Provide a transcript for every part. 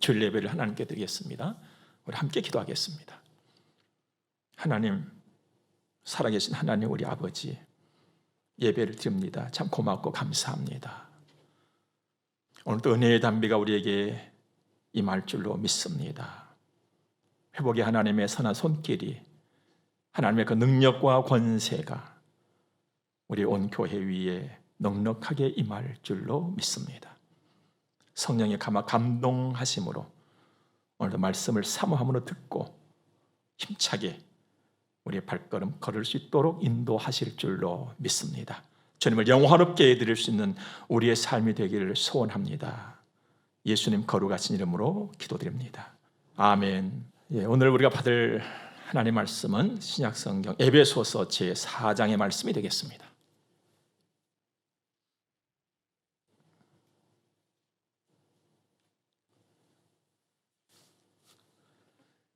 주일 예배를 하나님께 드리겠습니다. 우리 함께 기도하겠습니다. 하나님, 살아계신 하나님 우리 아버지, 예배를 드립니다. 참 고맙고 감사합니다. 오늘도 은혜의 담비가 우리에게 임할 줄로 믿습니다. 회복의 하나님의 선한 손길이, 하나님의 그 능력과 권세가 우리 온 교회 위에 넉넉하게 임할 줄로 믿습니다. 성령의 감동하심으로 오늘도 말씀을 사모함으로 듣고 힘차게 우리의 발걸음 걸을 수 있도록 인도하실 줄로 믿습니다. 주님을 영화롭게 해드릴 수 있는 우리의 삶이 되기를 소원합니다. 예수님 거룩하신 이름으로 기도드립니다. 아멘. 오늘 우리가 받을 하나님의 말씀은 신약성경 에베소서 제4장의 말씀이 되겠습니다.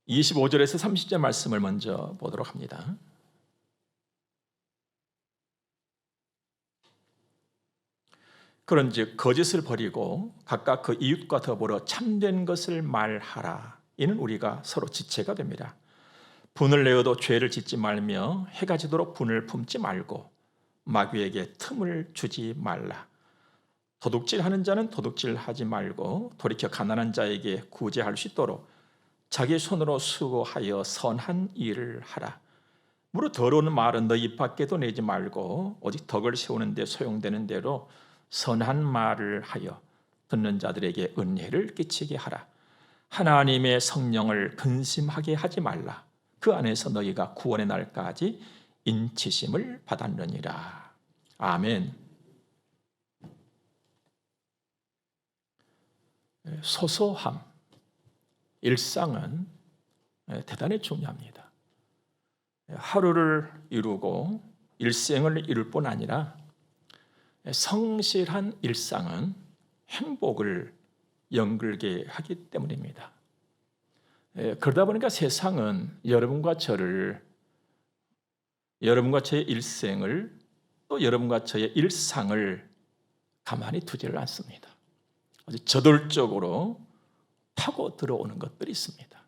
25절에서 30절 말씀을 먼저 보도록 합니다. 그런즉 거짓을 버리고 각각 그 이웃과 더불어 참된 것을 말하라. 이는 우리가 서로 지체가 됩니다. 분을 내어도 죄를 짓지 말며 해가 지도록 분을 품지 말고 마귀에게 틈을 주지 말라. 도둑질하는 자는 도둑질하지 말고 돌이켜 가난한 자에게 구제할 수 있도록 자기 손으로 수고하여 선한 일을 하라. 무릇 더러운 말은 너희 입 밖에도 내지 말고 오직 덕을 세우는 데 소용되는 대로 선한 말을 하여 듣는 자들에게 은혜를 끼치게 하라. 하나님의 성령을 근심하게 하지 말라. 그 안에서 너희가 구원의 날까지 인치심을 받았느니라. 아멘. 소소함, 일상은 대단히 중요합니다. 하루를 이루고 일생을 이룰 뿐 아니라 성실한 일상은 행복을 연결게 하기 때문입니다. 그러다 보니까 세상은 여러분과 저의 일생을 또 여러분과 저의 일상을 가만히 두지를 않습니다. 아주 저돌적으로 파고 들어오는 것들이 있습니다.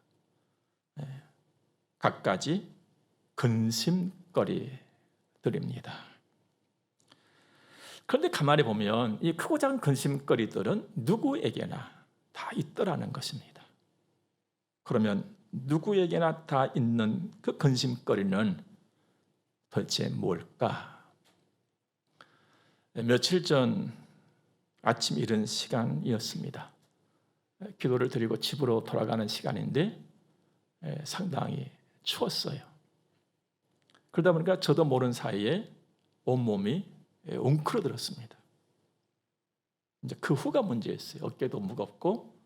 갖가지 근심거리들입니다. 그런데 가만히 보면 이 크고 작은 근심거리들은 누구에게나 다 있더라는 것입니다. 그러면 누구에게나 다 있는 그 근심거리는 도대체 뭘까? 며칠 전 아침 이른 시간이었습니다. 기도를 드리고 집으로 돌아가는 시간인데 상당히 추웠어요. 그러다 보니까 저도 모르는 사이에 온몸이 웅크러들었습니다. 이제 그 후가 문제였어요. 어깨도 무겁고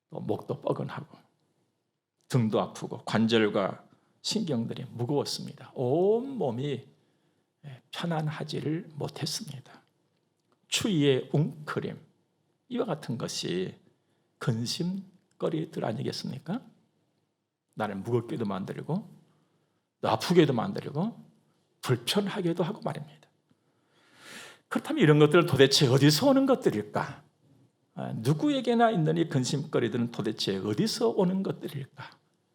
또 목도 뻐근하고 등도 아프고 관절과 신경들이 무거웠습니다. 온몸이 편안하지를 못했습니다. 추위의 웅크림, 이와 같은 것이 근심거리들 아니겠습니까? 나를 무겁게도 만들고 또 아프게도 만들고 불편하게도 하고 말입니다. 그렇다면 이런 것들은 도대체 어디서 오는 것들일까? 누구에게나 있는 이 근심거리들은 도대체 어디서 오는 것들일까?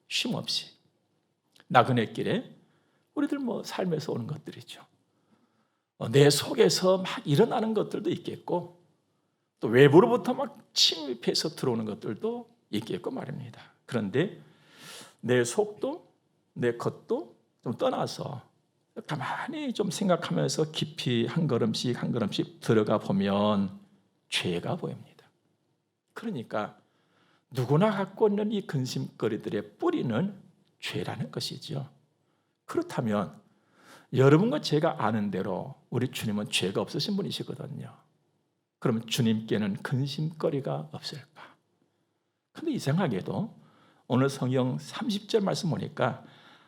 쉼없이 나그네 길에 우리들 삶에서 오는 것들이죠. 내 속에서 막 일어나는 것들도 있겠고 또 외부로부터 막 침입해서 들어오는 것들도 있겠고 말입니다. 그런데 내 속도, 내 겉도 좀 떠나서 가만히 좀 생각하면서 깊이 한 걸음씩 들어가 보면 죄가 보입니다. 그러니까 누구나 갖고 있는 이 근심거리들의 뿌리는 죄라는 것이죠. 그렇다면 여러분과 제가 아는 대로 우리 주님은 죄가 없으신 분이시거든요. 그러면 주님께는 근심거리가 없을까? 그런데 이상하게도 오늘 성경 30절 말씀 보니까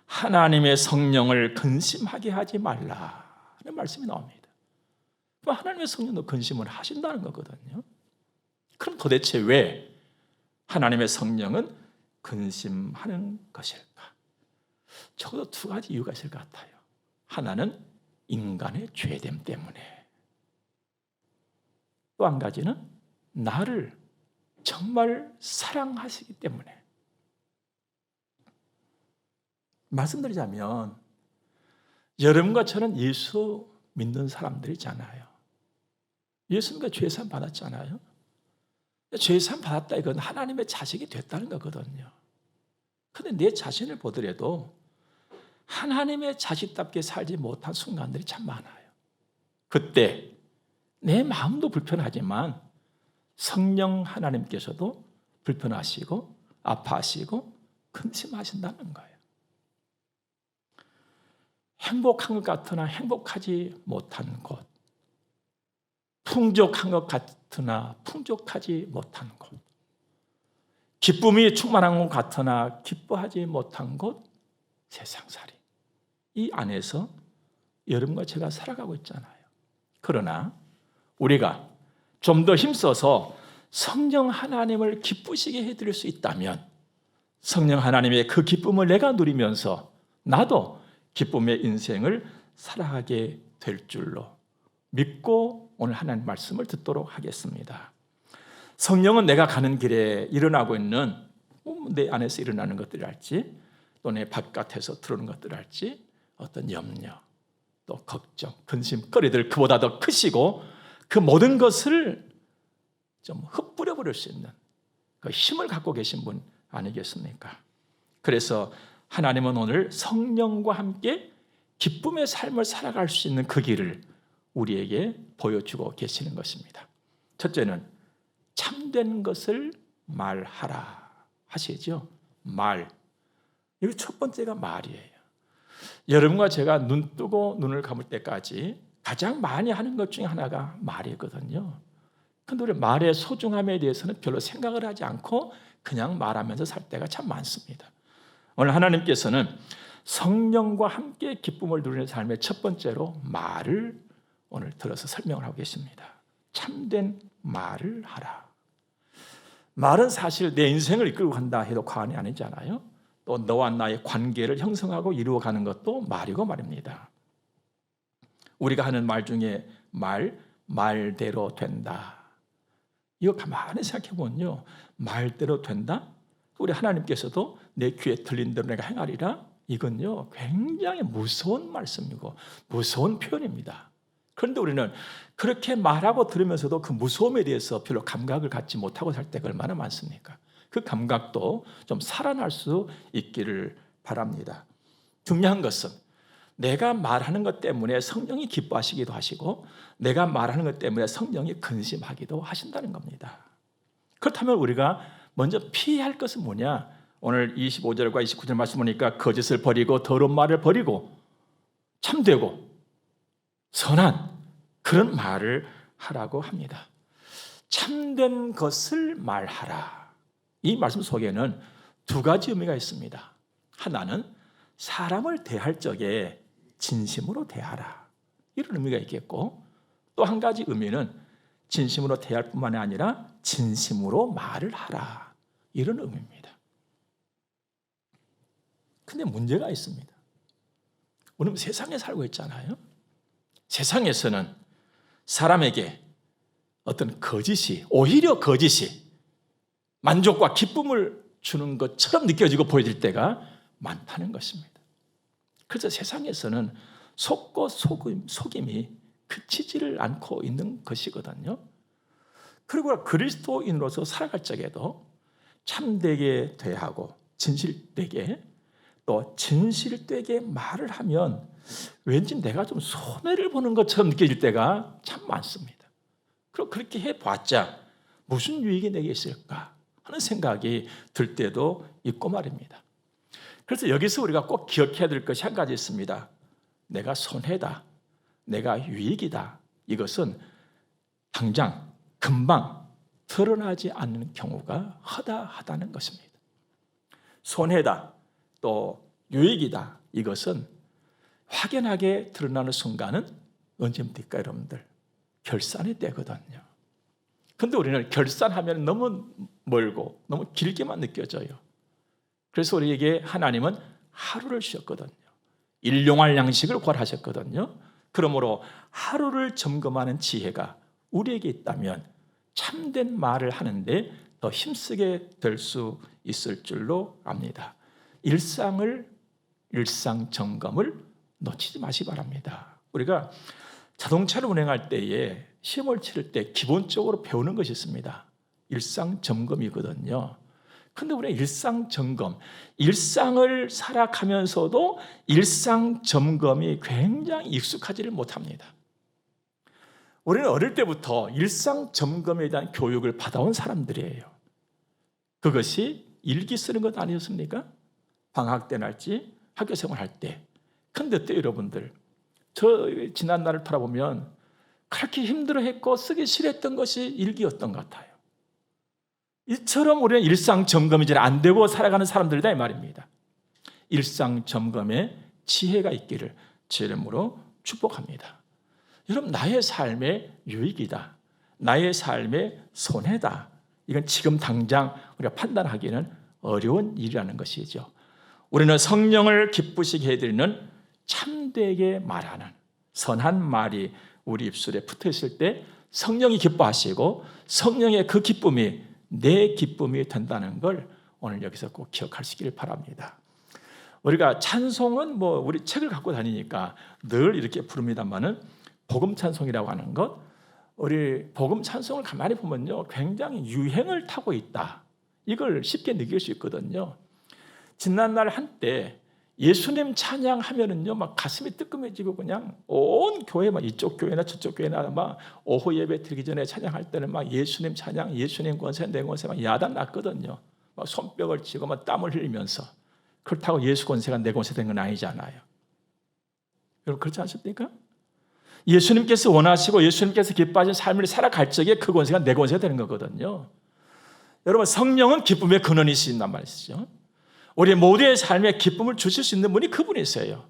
하나님의 성령을 근심하게 하지 말라는 말씀이 나옵니다. 그럼 하나님의 성령도 근심을 하신다는 거거든요. 그럼 도대체 왜 하나님의 성령은 근심하는 것일까? 적어도 두 가지 이유가 있을 것 같아요. 하나는 인간의 죄됨 때문에, 또 한 가지는 나를 정말 사랑하시기 때문에. 말씀드리자면 여러분과 저는 예수 믿는 사람들이잖아요. 예수 믿고 죄사함 받았잖아요. 죄사함 받았다 이건 하나님의 자식이 됐다는 거거든요. 그런데 내 자신을 보더라도 하나님의 자식답게 살지 못한 순간들이 참 많아요. 그때 내 마음도 불편하지만 성령 하나님께서도 불편하시고 아파하시고 근심하신다는 거예요. 행복한 것 같으나 행복하지 못한 곳, 풍족한 것 같으나 풍족하지 못한 곳, 기쁨이 충만한 것 같으나 기뻐하지 못한 곳, 세상살이. 이 안에서 여러분과 제가 살아가고 있잖아요. 그러나 우리가 좀 더 힘써서 성령 하나님을 기쁘시게 해드릴 수 있다면 성령 하나님의 그 기쁨을 내가 누리면서 나도 기쁨의 인생을 살아가게 될 줄로 믿고 오늘 하나님 말씀을 듣도록 하겠습니다. 성령은 내가 가는 길에 일어나고 있는 내 안에서 일어나는 것들이랄지 또 내 바깥에서 들어오는 것들이랄지 어떤 염려, 또 걱정, 근심거리들 그보다 더 크시고 그 모든 것을 좀 흩뿌려 버릴 수 있는 그 힘을 갖고 계신 분 아니겠습니까? 그래서 하나님은 오늘 성령과 함께 기쁨의 삶을 살아갈 수 있는 그 길을 우리에게 보여주고 계시는 것입니다. 첫째는 참된 것을 말하라 하시죠. 말. 이거 첫 번째가 말이에요. 여러분과 제가 눈 뜨고 눈을 감을 때까지 가장 많이 하는 것 중에 하나가 말이거든요. 근데 우리 말의 소중함에 대해서는 별로 생각을 하지 않고 그냥 말하면서 살 때가 참 많습니다. 오늘 하나님께서는 성령과 함께 기쁨을 누리는 삶의 첫 번째로 말을 오늘 들어서 설명을 하고 계십니다. 참된 말을 하라. 말은 사실 내 인생을 이끌고 간다 해도 과언이 아니잖아요. 또 너와 나의 관계를 형성하고 이루어가는 것도 말이고 말입니다. 우리가 하는 말 중에 말대로 된다. 이거 가만히 생각해보면요. 말대로 된다? 우리 하나님께서도 내 귀에 들린 대로 내가 행하리라? 이건요. 굉장히 무서운 말씀이고 무서운 표현입니다. 그런데 우리는 그렇게 말하고 들으면서도 그 무서움에 대해서 별로 감각을 갖지 못하고 살 때가 얼마나 많습니까? 그 감각도 좀 살아날 수 있기를 바랍니다. 중요한 것은 내가 말하는 것 때문에 성령이 기뻐하시기도 하시고 내가 말하는 것 때문에 성령이 근심하기도 하신다는 겁니다. 그렇다면 우리가 먼저 피해야 할 것은 뭐냐? 오늘 25절과 29절 말씀 보니까 거짓을 버리고 더러운 말을 버리고 참되고 선한 그런 말을 하라고 합니다. 참된 것을 말하라. 이 말씀 속에는 두 가지 의미가 있습니다. 하나는 사람을 대할 적에 진심으로 대하라. 이런 의미가 있겠고 또 한 가지 의미는 진심으로 대할 뿐만 아니라 진심으로 말을 하라. 이런 의미입니다. 근데 문제가 있습니다. 우리는 세상에 살고 있잖아요. 세상에서는 사람에게 어떤 거짓이, 오히려 거짓이 만족과 기쁨을 주는 것처럼 느껴지고 보여질 때가 많다는 것입니다. 그래서 세상에서는 속고 속임이 그치지를 않고 있는 것이거든요. 그리고 그리스도인으로서 살아갈 적에도 참되게 대하고 진실되게 또 진실되게 말을 하면 왠지 내가 좀 손해를 보는 것처럼 느껴질 때가 참 많습니다. 그리고 그렇게 해봤자 무슨 유익이 내게 있을까 하는 생각이 들 때도 있고 말입니다. 그래서 여기서 우리가 꼭 기억해야 될 것이 한 가지 있습니다. 내가 손해다, 내가 유익이다. 이것은 당장 금방 드러나지 않는 경우가 허다하다는 것입니다. 손해다, 또 유익이다. 이것은 확연하게 드러나는 순간은 언제입니까, 여러분들? 결산의 때거든요. 그런데 우리는 결산하면 너무 멀고 너무 길게만 느껴져요. 그래서 우리에게 하나님은 하루를 주셨거든요. 일용할 양식을 구하셨거든요. 그러므로 하루를 점검하는 지혜가 우리에게 있다면 참된 말을 하는데 더 힘쓰게 될 수 있을 줄로 압니다. 일상 점검을 놓치지 마시기 바랍니다. 우리가 자동차를 운행할 때에 시험을 치를 때 기본적으로 배우는 것이 있습니다. 일상 점검이거든요. 그런데 우리가 일상 점검, 일상을 살아가면서도 일상 점검이 굉장히 익숙하지를 못합니다. 우리는 어릴 때부터 일상 점검에 대한 교육을 받아온 사람들이에요. 그것이 일기 쓰는 것 아니었습니까? 방학 때날지 학교 생활할 때. 그런데 또 여러분들, 저 지난 날을 돌아보면 그렇게 힘들어했고 쓰기 싫었던 것이 일기였던 것 같아요. 이처럼 우리는 일상 점검이 잘 안 되고 살아가는 사람들이다 이 말입니다. 일상 점검에 지혜가 있기를 제 이름으로 축복합니다. 여러분, 나의 삶의 유익이다, 나의 삶의 손해다, 이건 지금 당장 우리가 판단하기는 어려운 일이라는 것이죠. 우리는 성령을 기쁘시게 해드리는 참되게 말하는 선한 말이 우리 입술에 붙어 있을 때 성령이 기뻐하시고 성령의 그 기쁨이 내 기쁨이 된다는 걸 오늘 여기서 꼭 기억하시길 바랍니다. 우리가 찬송은 우리 책을 갖고 다니니까 늘 이렇게 부릅니다만은 복음 찬송이라고 하는 것, 우리 복음 찬송을 가만히 보면요, 굉장히 유행을 타고 있다, 이걸 쉽게 느낄 수 있거든요. 지난날 한때 예수님 찬양하면은요, 막 가슴이 뜨끔해지고 그냥 온 교회, 막 이쪽 교회나 저쪽 교회나 막 오후 예배 드리기 전에 찬양할 때는 막 예수님 찬양, 예수님 권세, 내 권세 막 야단 났거든요. 막 손뼉을 치고 막 땀을 흘리면서. 그렇다고 예수 권세가 내 권세 된 건 아니잖아요. 여러분, 그렇지 않습니까? 예수님께서 원하시고 예수님께서 기뻐하신 삶을 살아갈 적에 그 권세가 내 권세가 되는 거거든요. 여러분, 성령은 기쁨의 근원이신단 말이죠. 우리 모두의 삶에 기쁨을 주실 수 있는 분이 그분이세요.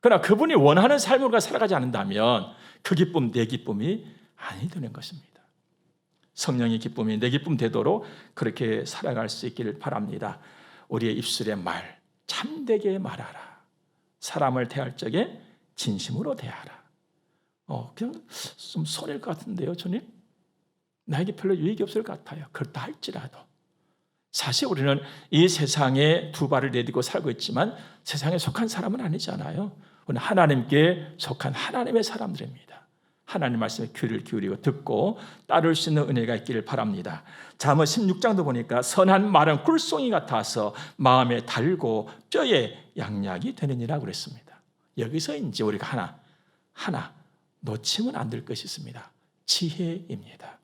그러나 그분이 원하는 삶을 우리가 살아가지 않는다면 그 기쁨, 내 기쁨이 아니 되는 것입니다. 성령의 기쁨이 내 기쁨 되도록 그렇게 살아갈 수 있기를 바랍니다. 우리의 입술의 말, 참되게 말하라. 사람을 대할 적에 진심으로 대하라. 그냥 좀 손해일 것 같은데요, 주님? 나에게 별로 유익이 없을 것 같아요. 그렇다 할지라도. 사실 우리는 이 세상에 두 발을 내딛고 살고 있지만 세상에 속한 사람은 아니잖아요. 우리는 하나님께 속한 하나님의 사람들입니다. 하나님 말씀에 귀를 기울이고 듣고 따를 수 있는 은혜가 있기를 바랍니다. 잠언 16장도 보니까 선한 말은 꿀송이 같아서 마음에 달고 뼈에 양약이 되느니라 그랬습니다. 여기서 이제 우리가 하나 놓치면 안 될 것이 있습니다. 지혜입니다.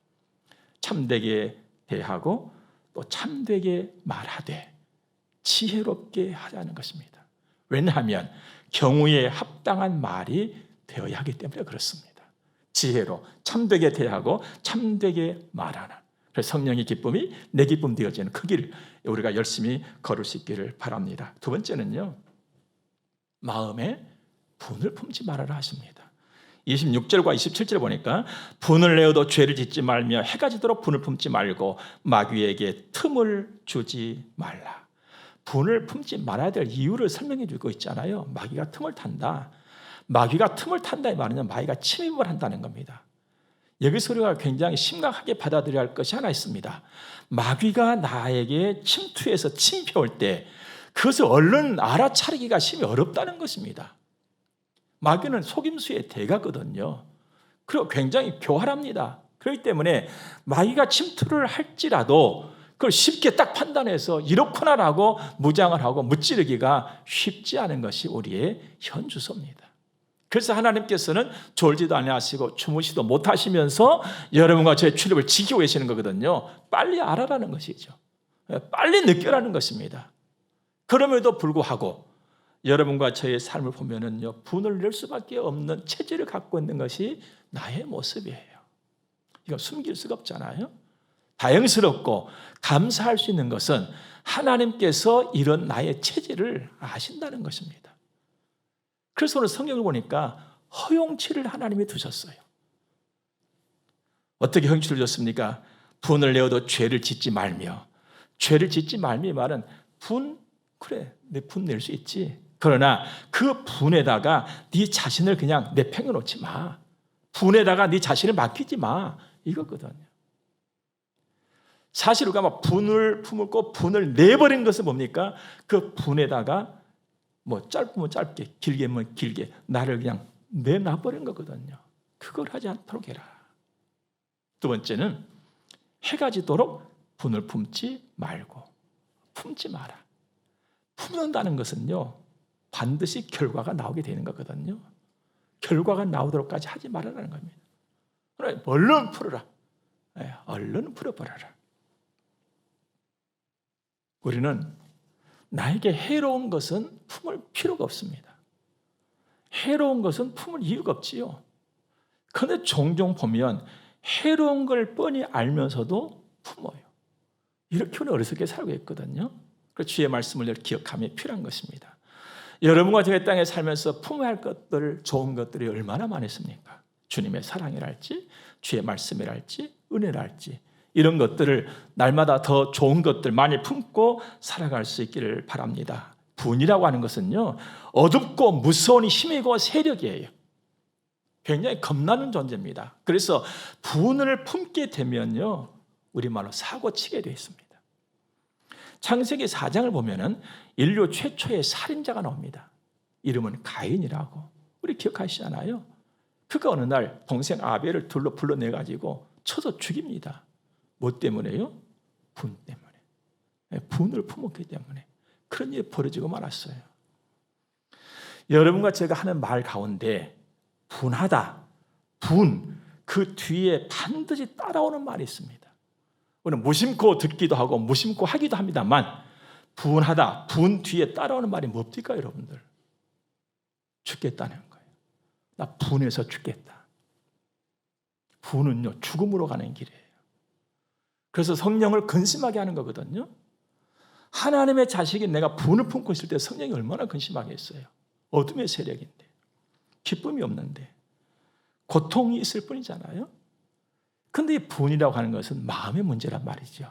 참되게 대하고 또 참되게 말하되 지혜롭게 하자는 것입니다. 왜냐하면 경우에 합당한 말이 되어야 하기 때문에 그렇습니다. 지혜로 참되게 대하고 참되게 말하는, 그래서 성령의 기쁨이 내 기쁨 되어지는 그 길 우리가 열심히 걸을 수 있기를 바랍니다. 두 번째는요, 마음에 분을 품지 말아라 하십니다. 26절과 27절 보니까 분을 내어도 죄를 짓지 말며 해가 지도록 분을 품지 말고 마귀에게 틈을 주지 말라. 분을 품지 말아야 될 이유를 설명해 주고 있잖아요. 마귀가 틈을 탄다. 마귀가 틈을 탄다 이 말은 마귀가 침입을 한다는 겁니다. 여기서 우리가 굉장히 심각하게 받아들여야 할 것이 하나 있습니다. 마귀가 나에게 침투해서 침입해 올 때 그것을 얼른 알아차리기가 심히 어렵다는 것입니다. 마귀는 속임수의 대가거든요. 그리고 굉장히 교활합니다. 그렇기 때문에 마귀가 침투를 할지라도 그걸 쉽게 딱 판단해서 이렇구나라고 무장을 하고 무찌르기가 쉽지 않은 것이 우리의 현주소입니다. 그래서 하나님께서는 졸지도 아니하시고 주무시도 못하시면서 여러분과 저의 출입을 지키고 계시는 거거든요. 빨리 알아라는 것이죠. 빨리 느껴라는 것입니다. 그럼에도 불구하고 여러분과 저의 삶을 보면은요, 분을 낼 수밖에 없는 체질을 갖고 있는 것이 나의 모습이에요. 이거 숨길 수가 없잖아요. 다행스럽고 감사할 수 있는 것은 하나님께서 이런 나의 체질을 아신다는 것입니다. 그래서 오늘 성경을 보니까 허용치를 하나님이 두셨어요. 어떻게 허용치를 줬습니까? 분을 내어도 죄를 짓지 말며. 죄를 짓지 말며 말은 그래, 내 분 낼 수 있지. 그러나 그 분에다가 네 자신을 그냥 내팽겨 놓지 마. 분에다가 네 자신을 맡기지 마. 이거거든요. 사실 우리가 막 분을 품고 분을 내버린 것은 뭡니까? 그 분에다가 뭐 짧으면 짧게, 길게면 길게 나를 그냥 내놔버린 거거든요. 그걸 하지 않도록 해라. 두 번째는 해가 지도록 분을 품지 말고, 품지 마라. 품는다는 것은요, 반드시 결과가 나오게 되는 거거든요. 결과가 나오도록까지 하지 말아라는 겁니다. 그래, 얼른 풀어라. 얼른 풀어버려라. 우리는 나에게 해로운 것은 품을 필요가 없습니다. 해로운 것은 품을 이유가 없지요. 그런데 종종 보면 해로운 걸 뻔히 알면서도 품어요. 이렇게 우리 어리석게 살고 있거든요. 그 주의 말씀을 기억함이 필요한 것입니다. 여러분과 저의 땅에 살면서 품어야 할 것들, 좋은 것들이 얼마나 많았습니까? 주님의 사랑이랄지, 주의 말씀이랄지, 은혜랄지, 이런 것들을 날마다 더 좋은 것들 많이 품고 살아갈 수 있기를 바랍니다. 분이라고 하는 것은요, 어둡고 무서운 힘이고 세력이에요. 굉장히 겁나는 존재입니다. 그래서 분을 품게 되면요, 우리말로 사고치게 되어 있습니다. 창세기 4장을 보면은 인류 최초의 살인자가 나옵니다. 이름은 가인이라고. 우리 기억하시잖아요. 그가 어느 날 동생 아벨을 둘러 불러내가지고 쳐서 죽입니다. 뭐 때문에요? 분 때문에. 분을 품었기 때문에. 그런 일이 벌어지고 말았어요. 여러분과 제가 하는 말 가운데 분하다, 분, 그 뒤에 반드시 따라오는 말이 있습니다. 우리는 무심코 듣기도 하고 무심코 하기도 합니다만, 분하다, 분 뒤에 따라오는 말이 뭡니까 여러분들? 죽겠다는 거예요. 나 분해서 죽겠다. 분은요, 죽음으로 가는 길이에요. 그래서 성령을 근심하게 하는 거거든요. 하나님의 자식이 내가 분을 품고 있을 때 성령이 얼마나 근심하겠어요. 어둠의 세력인데, 기쁨이 없는데, 고통이 있을 뿐이잖아요. 그런데 이 분이라고 하는 것은 마음의 문제란 말이죠.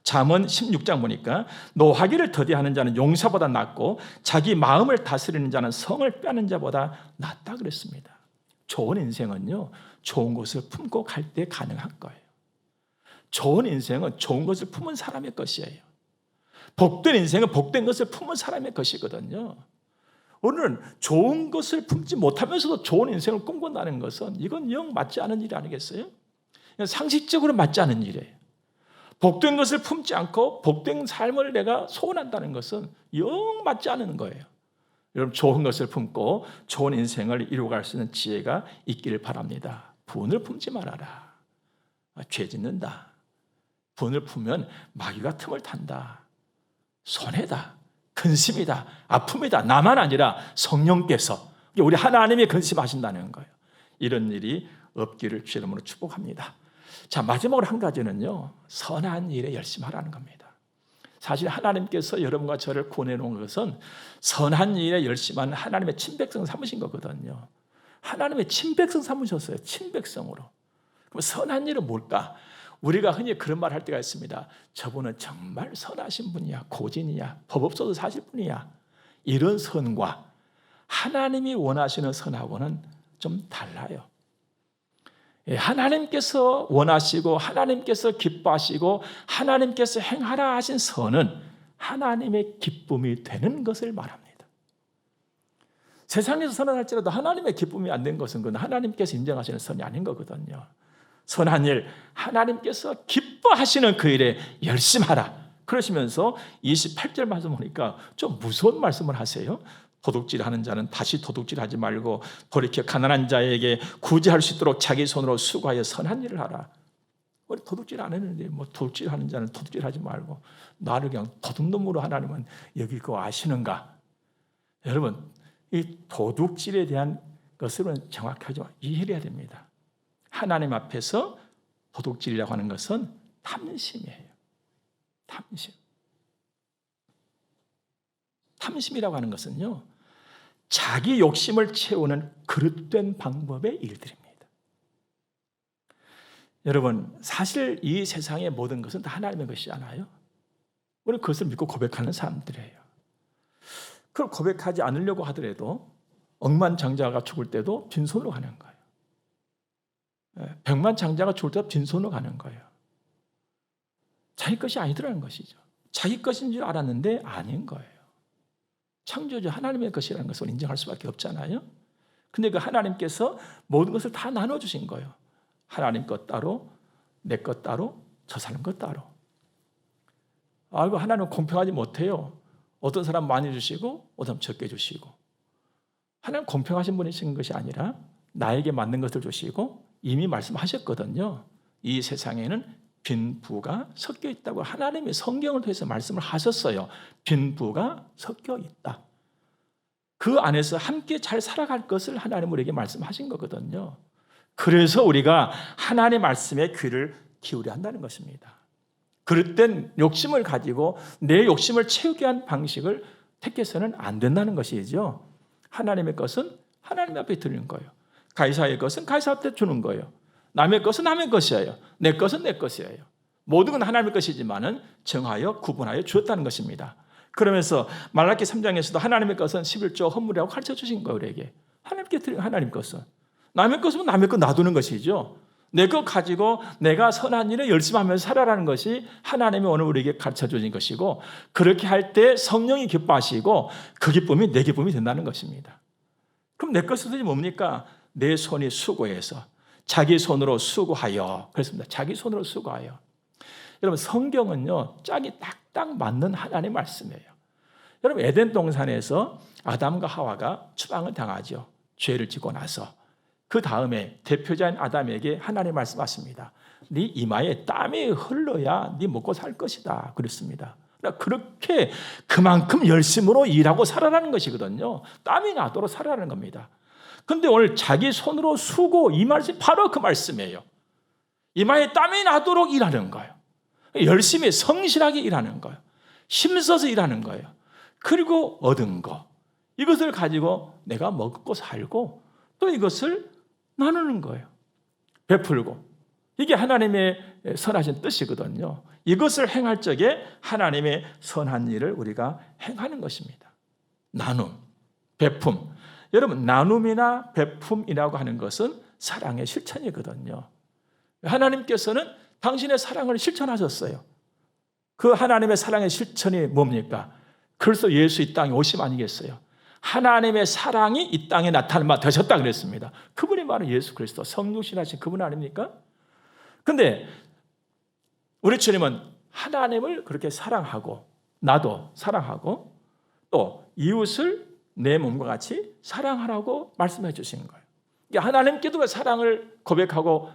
잠언 16장 보니까 노하기를 더디하는 자는 용사보다 낫고 자기 마음을 다스리는 자는 성을 빼는 자보다 낫다 그랬습니다. 좋은 인생은요, 좋은 것을 품고 갈 때 가능한 거예요. 좋은 인생은 좋은 것을 품은 사람의 것이에요. 복된 인생은 복된 것을 품은 사람의 것이거든요. 오늘은 좋은 것을 품지 못하면서도 좋은 인생을 꿈꾼다는 것은 이건 영 맞지 않은 일 아니겠어요? 상식적으로 맞지 않은 일이에요. 복된 것을 품지 않고 복된 삶을 내가 소원한다는 것은 영 맞지 않은 거예요. 여러분, 좋은 것을 품고 좋은 인생을 이루어갈 수 있는 지혜가 있기를 바랍니다. 분을 품지 말아라. 죄 짓는다. 분을 품으면 마귀가 틈을 탄다. 손해다. 근심이다. 아픔이다. 나만 아니라 성령께서, 우리 하나님이 근심하신다는 거예요. 이런 일이 없기를 주의 이름으로 축복합니다. 자, 마지막으로 한 가지는요, 선한 일에 열심히 하라는 겁니다. 사실 하나님께서 여러분과 저를 구원해 놓은 것은 선한 일에 열심히 하는 하나님의 친백성 삼으신 거거든요. 하나님의 친백성 삼으셨어요. 친백성으로. 그럼 선한 일은 뭘까? 우리가 흔히 그런 말 할 때가 있습니다. 저분은 정말 선하신 분이야. 고진이야. 법 없어도 사실 분이야. 이런 선과 하나님이 원하시는 선하고는 좀 달라요. 하나님께서 원하시고 하나님께서 기뻐하시고 하나님께서 행하라 하신 선은 하나님의 기쁨이 되는 것을 말합니다. 세상에서 선을 할지라도 하나님의 기쁨이 안 된 것은 그건 하나님께서 인정하시는 선이 아닌 거거든요. 선한 일, 하나님께서 기뻐하시는 그 일에 열심히 하라. 그러시면서 28절 말씀 보니까 좀 무서운 말씀을 하세요. 도둑질하는 자는 다시 도둑질하지 말고 돌이켜 가난한 자에게 구제할 수 있도록 자기 손으로 수고하여 선한 일을 하라. 우리 도둑질 안 했는데 뭐 도둑질하는 자는 도둑질하지 말고 나를 그냥 도둑놈으로 하나님은 여기고 아시는가? 여러분, 이 도둑질에 대한 것을 정확하게 이해해야 됩니다. 하나님 앞에서 도둑질이라고 하는 것은 탐심이에요. 탐심. 탐심이라고 하는 것은요, 자기 욕심을 채우는 그릇된 방법의 일들입니다. 여러분, 사실 이 세상의 모든 것은 다 하나님의 것이 않아요. 우리는 그것을 믿고 고백하는 사람들이에요. 그걸 고백하지 않으려고 하더라도 억만장자가 죽을 때도 빈손으로 가는 거예요. 백만장자가 죽을 때도 빈손으로 가는 거예요. 자기 것이 아니더라는 것이죠. 자기 것인 줄 알았는데 아닌 거예요. 창조주 하나님의 것이라는 것을 인정할 수밖에 없잖아요. 근데 그 하나님께서 모든 것을 다 나눠주신 거예요. 하나님 것 따로, 내 것 따로, 저 사람 것 따로. 아이고, 하나님은 공평하지 못해요. 어떤 사람 많이 주시고 어떤 사람 적게 주시고. 하나님 공평하신 분이신 것이 아니라 나에게 맞는 것을 주시고 이미 말씀하셨거든요. 이 세상에는 빈부가 섞여 있다고 하나님이 성경을 통해서 말씀을 하셨어요. 빈부가 섞여 있다. 그 안에서 함께 잘 살아갈 것을 하나님 우리에게 말씀하신 거거든요. 그래서 우리가 하나님의 말씀에 귀를 기울여야 한다는 것입니다. 그럴 땐 욕심을 가지고 내 욕심을 채우게 한 방식을 택해서는 안 된다는 것이죠. 하나님의 것은 하나님 앞에 드리는 거예요. 가이사의 것은 가이사 앞에 주는 거예요. 남의 것은 남의 것이에요. 내 것은 내 것이에요. 모든 건 하나님의 것이지만은 정하여 구분하여 주었다는 것입니다. 그러면서 말라기 3장에서도 하나님의 것은 11조 헌물이라고 가르쳐 주신 거예요. 우리에게. 하나님께 드린 하나님 것은. 남의 것은 남의 것 놔두는 것이죠. 내 것 가지고 내가 선한 일에 열심히 하면서 살아라는 것이 하나님이 오늘 우리에게 가르쳐 주신 것이고, 그렇게 할 때 성령이 기뻐하시고 그 기쁨이 내 기쁨이 된다는 것입니다. 그럼 내 것은 뭡니까? 내 손이 수고해서 자기 손으로 수고하여. 그렇습니다. 자기 손으로 수고하여. 여러분, 성경은요 짝이 딱딱 맞는 하나님의 말씀이에요. 여러분, 에덴 동산에서 아담과 하와가 추방을 당하죠. 죄를 짓고 나서. 그 다음에 대표자인 아담에게 하나님 말씀하십니다. 네 이마에 땀이 흘러야 네 먹고 살 것이다. 그랬습니다. 그렇게 그만큼 열심으로 일하고 살아라는 것이거든요. 땀이 나도록 살아라는 겁니다. 그런데 오늘 자기 손으로 수고, 이 말씀이 바로 그 말씀이에요. 이마에 땀이 나도록 일하는 거예요. 열심히 성실하게 일하는 거예요. 힘써서 일하는 거예요. 그리고 얻은 거, 이것을 가지고 내가 먹고 살고 또 이것을 나누는 거예요. 베풀고. 이게 하나님의 선하신 뜻이거든요. 이것을 행할 적에 하나님의 선한 일을 우리가 행하는 것입니다. 나눔, 베품. 여러분, 나눔이나 베품이라고 하는 것은 사랑의 실천이거든요. 하나님께서는 당신의 사랑을 실천하셨어요. 그 하나님의 사랑의 실천이 뭡니까? 그래서 예수 이 땅에 오심 아니겠어요? 하나님의 사랑이 이 땅에 나타날 바 되셨다 그랬습니다. 그분이 바로 예수 그리스도, 성육신하신 그분 아닙니까? 그런데 우리 주님은 하나님을 그렇게 사랑하고 나도 사랑하고 또 이웃을 내 몸과 같이 사랑하라고 말씀해 주시는 거예요. 하나님께도 사랑을 고백하고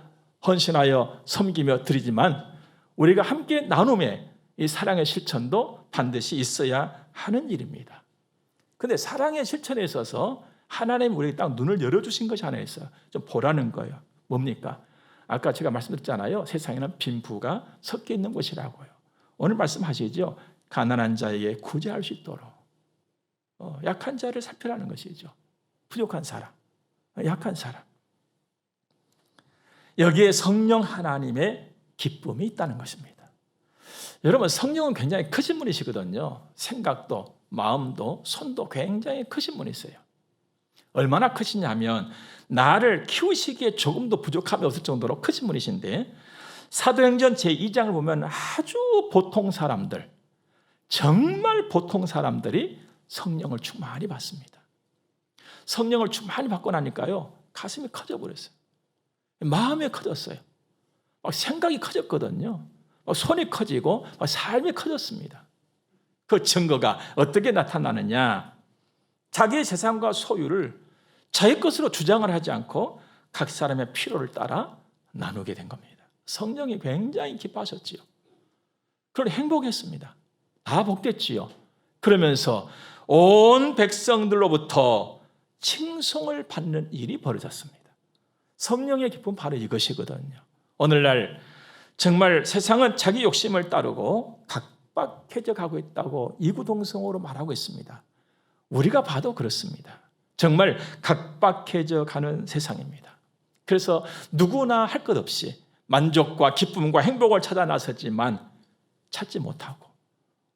헌신하여 섬기며 드리지만 우리가 함께 나눔의 이 사랑의 실천도 반드시 있어야 하는 일입니다. 그런데 사랑의 실천에 있어서 하나님 우리에게 딱 눈을 열어주신 것이 하나 있어요. 좀 보라는 거예요. 뭡니까? 아까 제가 말씀드렸잖아요. 세상에는 빈부가 섞여 있는 곳이라고요. 오늘 말씀하시죠. 가난한 자에게 구제할 수 있도록 약한 자를 살펴라는 것이죠. 부족한 사람, 약한 사람. 여기에 성령 하나님의 기쁨이 있다는 것입니다. 여러분, 성령은 굉장히 크신 분이시거든요. 생각도 마음도 손도 굉장히 크신 분이세요. 얼마나 크시냐면 나를 키우시기에 조금도 부족함이 없을 정도로 크신 분이신데, 사도행전 제2장을 보면 아주 보통 사람들, 정말 보통 사람들이 성령을 충만히 받습니다. 성령을 충만히 받고 나니까요 가슴이 커져버렸어요. 마음이 커졌어요. 막 생각이 커졌거든요. 막 손이 커지고 막 삶이 커졌습니다. 그 증거가 어떻게 나타나느냐? 자기의 재산과 소유를 자기 것으로 주장을 하지 않고 각 사람의 필요를 따라 나누게 된 겁니다. 성령이 굉장히 기뻐하셨지요. 그걸 행복했습니다. 다 복됐지요. 그러면서 온 백성들로부터 칭송을 받는 일이 벌어졌습니다. 성령의 기쁨은 바로 이것이거든요. 오늘날 정말 세상은 자기 욕심을 따르고 각박해져 가고 있다고 이구동성으로 말하고 있습니다. 우리가 봐도 그렇습니다. 정말 각박해져 가는 세상입니다. 그래서 누구나 할 것 없이 만족과 기쁨과 행복을 찾아 나섰지만 찾지 못하고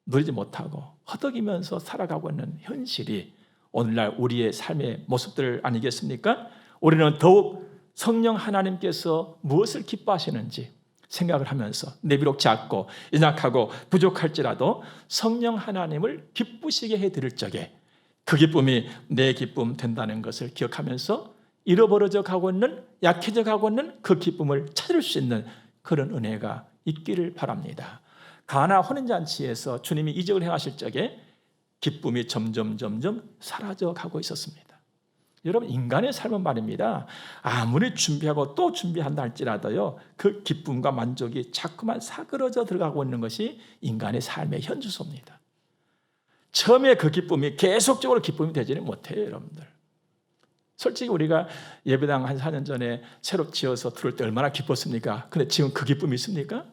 누리지 못하고 허덕이면서 살아가고 있는 현실이 오늘날 우리의 삶의 모습들 아니겠습니까? 우리는 더욱 성령 하나님께서 무엇을 기뻐하시는지, 생각을 하면서 내 비록 작고 연약하고 부족할지라도 성령 하나님을 기쁘시게 해드릴 적에 그 기쁨이 내 기쁨 된다는 것을 기억하면서 잃어버려져 가고 있는, 약해져 가고 있는 그 기쁨을 찾을 수 있는 그런 은혜가 있기를 바랍니다. 가나 혼인잔치에서 주님이 이적을 행하실 적에 기쁨이 점점 사라져 가고 있었습니다. 여러분, 인간의 삶은 말입니다, 아무리 준비하고 또 준비한다 할지라도요, 그 기쁨과 만족이 자꾸만 사그러져 들어가고 있는 것이 인간의 삶의 현주소입니다. 처음에 그 기쁨이 계속적으로 기쁨이 되지는 못해요, 여러분들. 솔직히 우리가 예배당 한 4년 전에 새로 지어서 들어올 때 얼마나 기뻤습니까? 근데 지금 그 기쁨이 있습니까?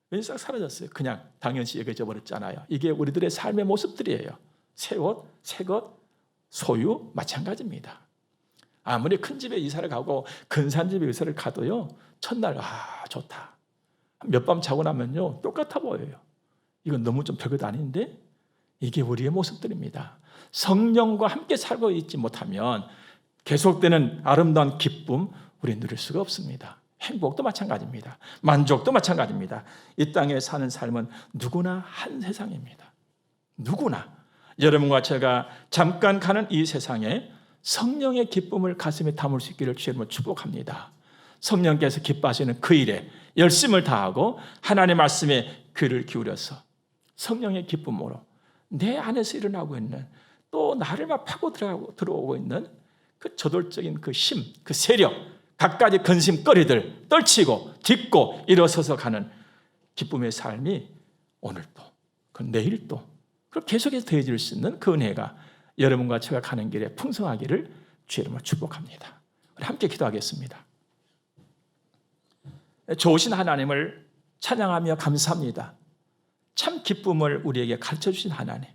왠지 싹 사라졌어요. 그냥 당연시 여겨져 버렸잖아요. 이게 우리들의 삶의 모습들이에요. 새 옷, 새 것, 소유 마찬가지입니다. 아무리 큰 집에 이사를 가고 근사한 집에 이사를 가도요, 첫날 좋다, 몇 밤 자고 나면요 똑같아 보여요. 이건 너무 좀 별것 아닌데? 이게 우리의 모습들입니다. 성령과 함께 살고 있지 못하면 계속되는 아름다운 기쁨 우리 누릴 수가 없습니다. 행복도 마찬가지입니다. 만족도 마찬가지입니다. 이 땅에 사는 삶은 누구나 한 세상입니다. 누구나 여러분과 제가 잠깐 가는 이 세상에 성령의 기쁨을 가슴에 담을 수 있기를 주님을 축복합니다. 성령께서 기뻐하시는 그 일에 열심을 다하고 하나님의 말씀에 귀를 기울여서 성령의 기쁨으로 내 안에서 일어나고 있는, 또 나를 막 파고 들어오고 있는 그 저돌적인 그 힘, 그 세력, 갖가지 근심거리들 떨치고 딛고 일어서서 가는 기쁨의 삶이 오늘도, 그 내일도, 그리고 계속해서 더해질 수 있는 그 은혜가 여러분과 제가 가는 길에 풍성하기를 주의 이름으로 축복합니다. 우리 함께 기도하겠습니다. 좋으신 하나님을 찬양하며 감사합니다. 참 기쁨을 우리에게 가르쳐주신 하나님,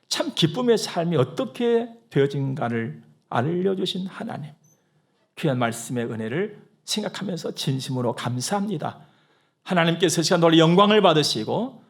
참 기쁨의 삶이 어떻게 되어진가를 알려주신 하나님, 귀한 말씀의 은혜를 생각하면서 진심으로 감사합니다. 하나님께서 시간 놀라 영광을 받으시고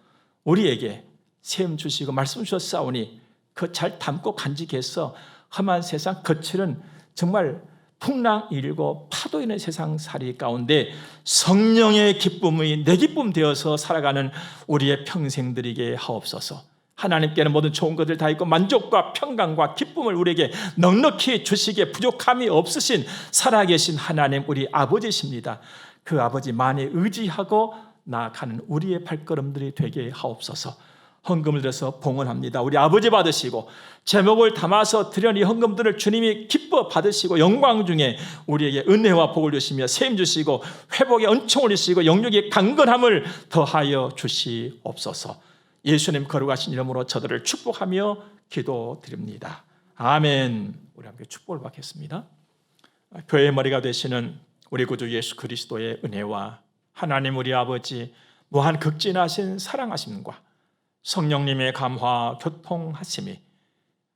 우리에게 세움 주시고 말씀 주셨사오니 그 잘 담고 간직해서 험한 세상, 거칠은 정말 풍랑 일고 파도 있는 세상살이 가운데 성령의 기쁨이 내 기쁨 되어서 살아가는 우리의 평생들이게 하옵소서. 하나님께는 모든 좋은 것들 다 있고 만족과 평강과 기쁨을 우리에게 넉넉히 주시기에 부족함이 없으신 살아계신 하나님, 우리 아버지십니다. 그 아버지만에 의지하고 나아가는 우리의 발걸음들이 되게 하옵소서. 헌금을 들여서 봉헌합니다. 우리 아버지 받으시고 제목을 담아서 드린 이 헌금들을 주님이 기뻐 받으시고 영광 중에 우리에게 은혜와 복을 주시며 세임 주시고 회복의 은총을 주시고 영육의 강건함을 더하여 주시옵소서. 예수님 거룩하신 이름으로 저들을 축복하며 기도드립니다. 아멘. 우리 함께 축복을 받겠습니다. 교회의 머리가 되시는 우리 구주 예수 그리스도의 은혜와 하나님 우리 아버지 무한 극진하신 사랑하심과 성령님의 감화 교통하심이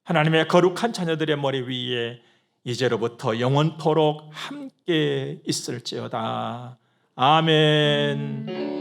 하나님의 거룩한 자녀들의 머리 위에 이제로부터 영원토록 함께 있을지어다. 아멘.